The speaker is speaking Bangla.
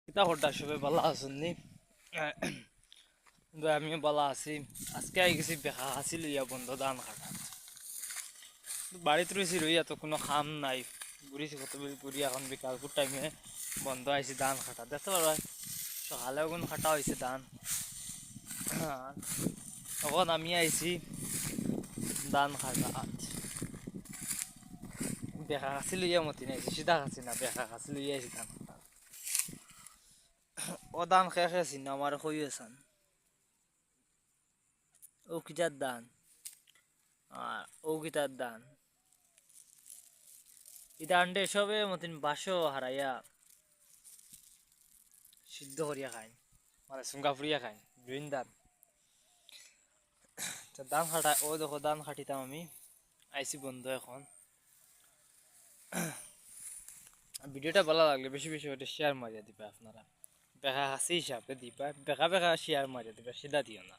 কিতা করতা সবাই ভালো আছেন নি? কিন্তু আমিও ভালো আছি। আজকে আই গেছি বেকা হাসি লইয়া বন্ধ ধান কাটা। বাড়িতে রয়েছি রইয়া তো কোনো কাম নাই। ঘুরিছি কত ঘুরি এখন বিকালপুর টাইমে বন্ধ আইছি ধান কাটা। দেখতে পারবা সকালেও কোন কাটা হয়েছে ধান। তখন আমি আইছি ধান কাটা। বেকা হাসি লইয়া মতি নাইছি, সিধা হাসি না বেকা হাসি লইয়া আইছি ধান কাটা। ও ধান খেয়ে খেয়েছি না আমার কই আছেন? ও কিটার ধান? আর ও কিটার ধান? এটা আন্ডে সবে মতন বাসও হারাইয়া সিদ্ধ করিয়া খাই, মানে সুঙ্গা ফুরিয়া খাই গ্রিন ধান। ধান খাটা ও দেখো ধান খাটিতাম আমি, আইসি বন্ধ এখন। ভিডিওটা ভালো লাগলে বেশি বেশি করে শেয়ার মারিয়া দিবা আপনারা, বেকা হাসি হিসাবে দিবা, বেকা বেকা শেয়ার মারিয়া দিবা, সিধা দিও না।